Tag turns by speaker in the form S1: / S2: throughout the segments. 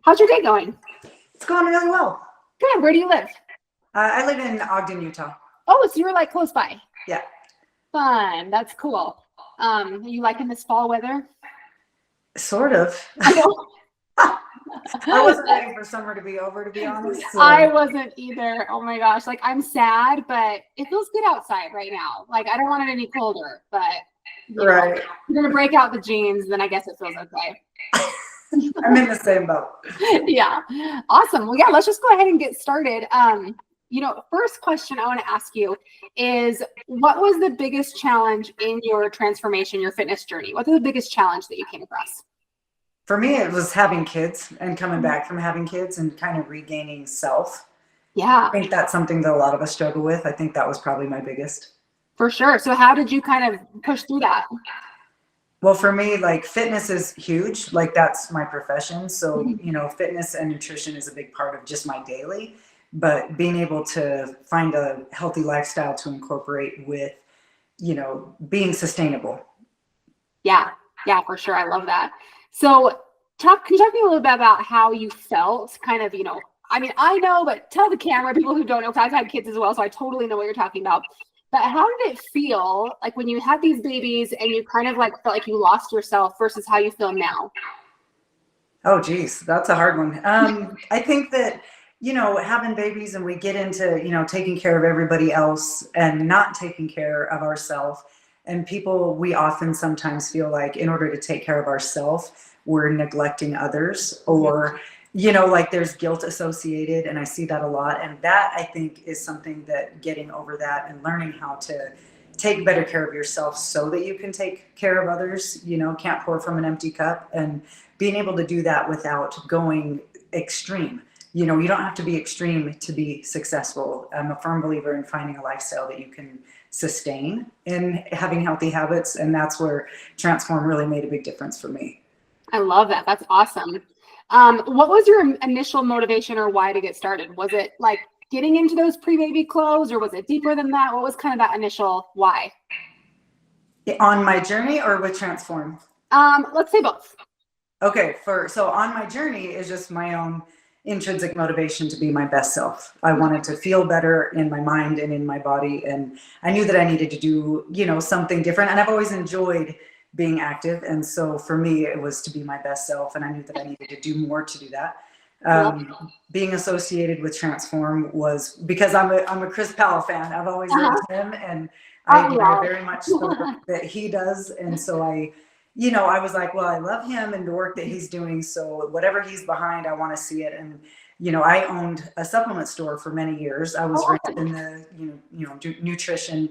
S1: How's your day going?
S2: It's going really well.
S1: Good. Where do you live?
S2: I live in Ogden, Utah.
S1: Oh, so you're like close by.
S2: Yeah.
S1: Fun. That's cool. Are you liking this fall weather?
S2: Sort of.
S1: I know.
S2: I wasn't ready for summer to be over, to be honest.
S1: I wasn't either. Oh my gosh. Like, I'm sad, but it feels good outside right now. Like, I don't want it any colder, but
S2: Right.
S1: I'm going to break out the jeans, then I guess it feels okay.
S2: I'm in the same boat.
S1: Yeah. Awesome. Well, yeah, let's just go ahead and get started. First question I want to ask you is, what was the biggest challenge in your transformation, your fitness journey? What's the biggest challenge that you came across?
S2: For me, it was having kids and coming back from having kids and kind of regaining self.
S1: Yeah.
S2: I think that's something that a lot of us struggle with. I think that was probably my biggest.
S1: For sure. So how did you kind of push through that?
S2: Well, for me, like, fitness is huge. Like, that's my profession. So, fitness and nutrition is a big part of just my daily. But being able to find a healthy lifestyle to incorporate with, being sustainable.
S1: Yeah, for sure. I love that. So can you talk to me a little bit about how you felt kind of, I know, but tell the camera, people who don't know, because I've had kids as well, so I totally know what you're talking about. But how did it feel like when you had these babies and you kind of like felt like you lost yourself versus how you feel now?
S2: Oh, geez, that's a hard one. I think that, having babies and we get into, taking care of everybody else and not taking care of ourselves. And we often sometimes feel like in order to take care of ourselves, we're neglecting others, or, like there's guilt associated. And I see that a lot. And that, I think, is something that getting over that and learning how to take better care of yourself so that you can take care of others, can't pour from an empty cup, and being able to do that without going extreme. You don't have to be extreme to be successful. I'm a firm believer in finding a lifestyle that you can sustain in having healthy habits. And that's where Transform really made a big difference for me.
S1: I love that. That's awesome. What was your initial motivation or why to get started? Was it like getting into those pre-baby clothes, or was it deeper than that? What was kind of that initial why?
S2: On my journey or with Transform?
S1: Let's say both.
S2: Okay. So on my journey is just my own intrinsic motivation to be my best self. I wanted to feel better in my mind and in my body. And I knew that I needed to do, something different. And I've always enjoyed being active. And so for me, it was to be my best self. And I knew that I needed to do more to do that. Being associated with Transform was because I'm a Chris Powell fan. I've always loved him, and I very much the work that he does. And so I was like, well, I love him and the work that he's doing. So whatever he's behind, I want to see it. And, I owned a supplement store for many years. I was raised in the, nutrition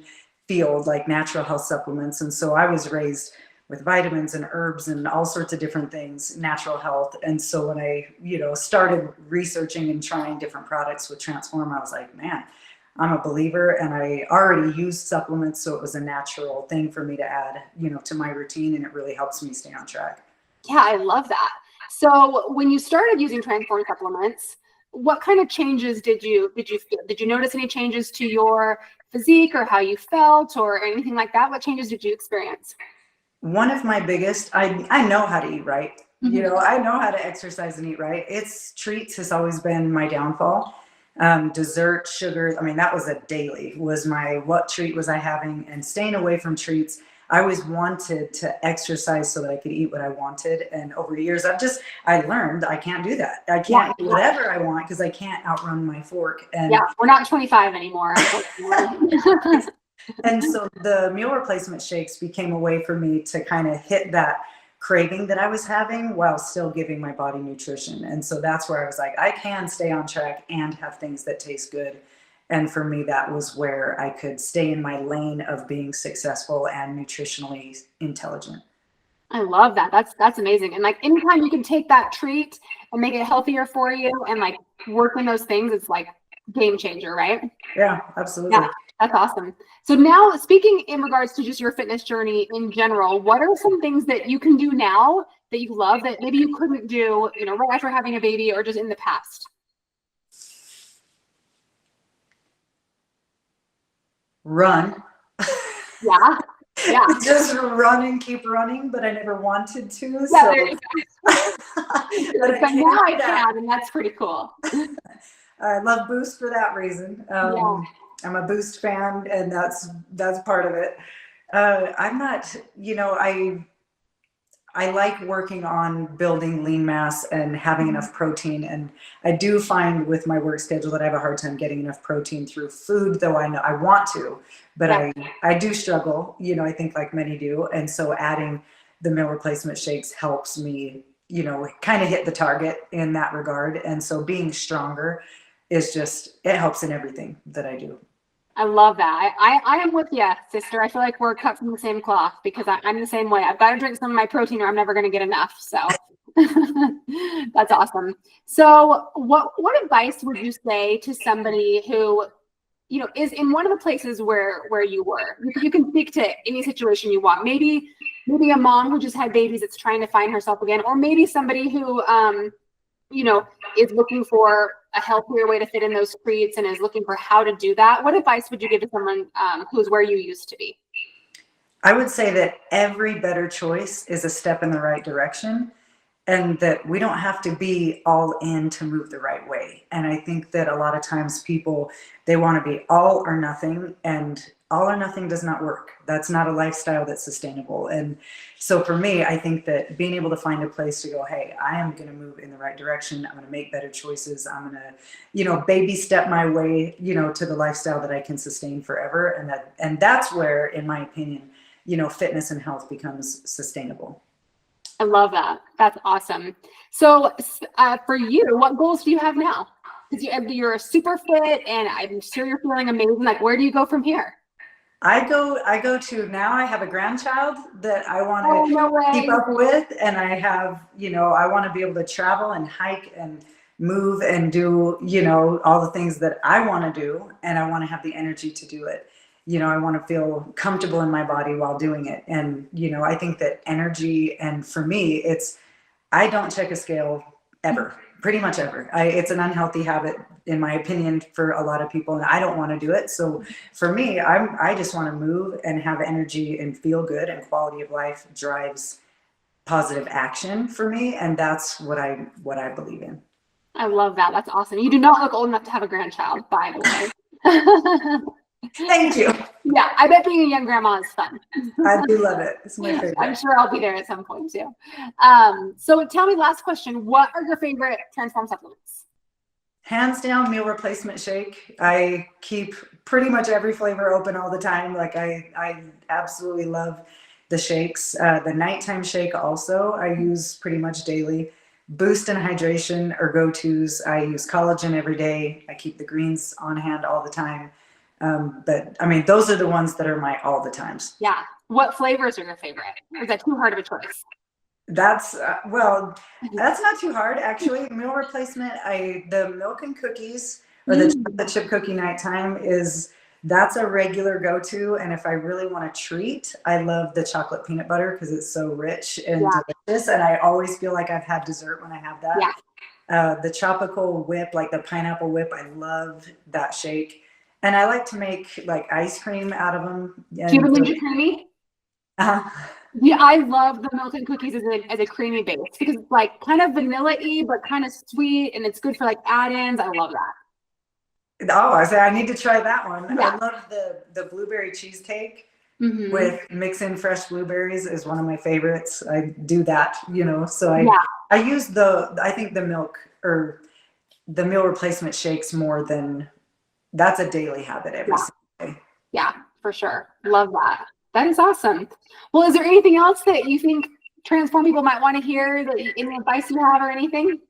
S2: field, like natural health supplements. And so I was raised with vitamins and herbs and all sorts of different things, natural health. And so when I, started researching and trying different products with Transform, I was like, man, I'm a believer, and I already used supplements. So it was a natural thing for me to add, to my routine, and it really helps me stay on track.
S1: Yeah, I love that. So when you started using Transform supplements, what kind of changes did you feel? Did you notice any changes to your physique or how you felt or anything like that? What changes did you experience?
S2: One of my biggest, I know how to eat right. I know how to exercise and eat right. Treats has always been my downfall. Dessert, sugar, that was a daily, was what treat was I having, and staying away from treats. I always wanted to exercise so that I could eat what I wanted. And over years, I learned I can't do that. I can't do whatever I want because I can't outrun my fork. And
S1: we're not 25 anymore.
S2: And so the meal replacement shakes became a way for me to kind of hit that craving that I was having while still giving my body nutrition. And so that's where I was like, I can stay on track and have things that taste good. And for me, that was where I could stay in my lane of being successful and nutritionally intelligent.
S1: I love that. That's amazing. And like anytime you can take that treat and make it healthier for you and like work on those things, it's like game changer, right?
S2: Yeah, absolutely.
S1: Yeah, that's awesome. So now, speaking in regards to just your fitness journey in general, what are some things that you can do now that you love that maybe you couldn't do, right after having a baby or just in the past?
S2: Run.
S1: Yeah. Yeah.
S2: Just run and keep running, but I never wanted to.
S1: Yeah,
S2: So,
S1: there you go.
S2: but
S1: But now I can, and that's pretty cool.
S2: I love Boost for that reason.
S1: Yeah.
S2: I'm a Boost fan, and that's part of it. I'm not, I like working on building lean mass and having enough protein. And I do find with my work schedule that I have a hard time getting enough protein through food, though I know I want to, but
S1: Yeah.
S2: I do struggle, I think like many do. And so adding the meal replacement shakes helps me, kind of hit the target in that regard. And so being stronger is just, it helps in everything that I do.
S1: I love that. I am with you, sister. I feel like we're cut from the same cloth because I'm the same way. I've got to drink some of my protein or I'm never going to get enough. So that's awesome. So what advice would you say to somebody who, is in one of the places where you were? You can speak to any situation you want. Maybe a mom who just had babies that's trying to find herself again, or maybe somebody who, is looking for a healthier way to fit in those treats and is looking for how to do that. What advice would you give to someone who's where you used to be?
S2: I would say that every better choice is a step in the right direction, and that we don't have to be all in to move the right way. And I think that a lot of times people, they want to be all or nothing, and all or nothing does not work. That's not a lifestyle that's sustainable. And so for me, I think that being able to find a place to go, hey, I am going to move in the right direction. I'm going to make better choices. I'm going to, baby step my way, to the lifestyle that I can sustain forever. And that's where, in my opinion, fitness and health becomes sustainable.
S1: I love that. That's awesome. So for you, what goals do you have now? Because you're super fit and I'm sure you're feeling amazing. Like, where do you go from here?
S2: I go to, now I have a grandchild that I want to
S1: no
S2: keep up with. And I have, I want to be able to travel and hike and move and do, all the things that I want to do. And I want to have the energy to do it. I want to feel comfortable in my body while doing it. And, I think that energy, and for me, I don't check a scale ever, pretty much ever. It's an unhealthy habit, in my opinion, for a lot of people, and I don't want to do it. So for me, I just want to move and have energy and feel good, and quality of life drives positive action for me. And that's what I believe in.
S1: I love that. That's awesome. You do not look old enough to have a grandchild, by the way.
S2: Thank you.
S1: Yeah, I bet being a young grandma is fun.
S2: I do love it. It's my favorite.
S1: I'm sure I'll be there at some point too. So tell me, last question, what are your favorite Transform supplements? Hands
S2: down, meal replacement shake. I keep pretty much every flavor open all the time. Like I absolutely love the shakes. The nighttime shake also I use pretty much daily. Boost and hydration are go-tos. I use collagen every day. I keep the greens on hand all the time. But I mean, those are the ones that are my all the times.
S1: Yeah. What flavors are your favorite? Or is that too hard of a choice?
S2: That's that's not too hard actually. Meal replacement, the milk and cookies, or the chocolate chip cookie nighttime, that's a regular go-to. And if I really want to treat, I love the chocolate peanut butter because it's so rich and delicious. And I always feel like I've had dessert when I have that.
S1: Yeah.
S2: The tropical whip, like the pineapple whip, I love that shake. And I like to make like ice cream out of them.
S1: Do you have a Ninja creamy? Yeah, I love the milk and cookies as a creamy base because it's like kind of vanilla-y, but kind of sweet, and it's good for like add-ins. I love that.
S2: Oh, I say I need to try that one.
S1: Yeah.
S2: I love the blueberry cheesecake with mix in fresh blueberries is one of my favorites. I do that, so I use I think the milk or the meal replacement shakes more than, that's a daily habit every single day. Yeah,
S1: for sure. Love that. That is awesome. Well, is there anything else that you think Transform people might want to hear? Any advice you have or anything?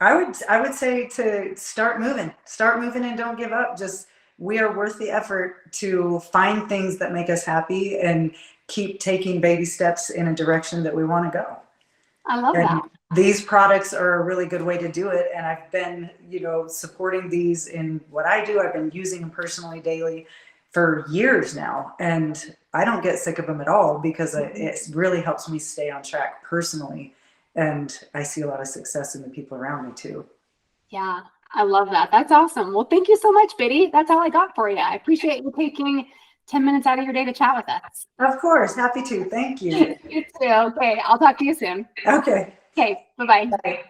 S2: I would say to start moving and don't give up. Just, we are worth the effort to find things that make us happy and keep taking baby steps in a direction that we want to go.
S1: I love that.
S2: These products are a really good way to do it. And I've been, supporting these in what I do. I've been using them personally daily for years now. And I don't get sick of them at all because it really helps me stay on track personally. And I see a lot of success in the people around me too.
S1: Yeah, I love that. That's awesome. Well, thank you so much, Biddy. That's all I got for you. I appreciate you taking 10 minutes out of your day to chat with us.
S2: Of course. Happy to. Thank you.
S1: You too. Okay. I'll talk to you soon.
S2: Okay.
S1: Okay. Bye-bye.
S2: Bye.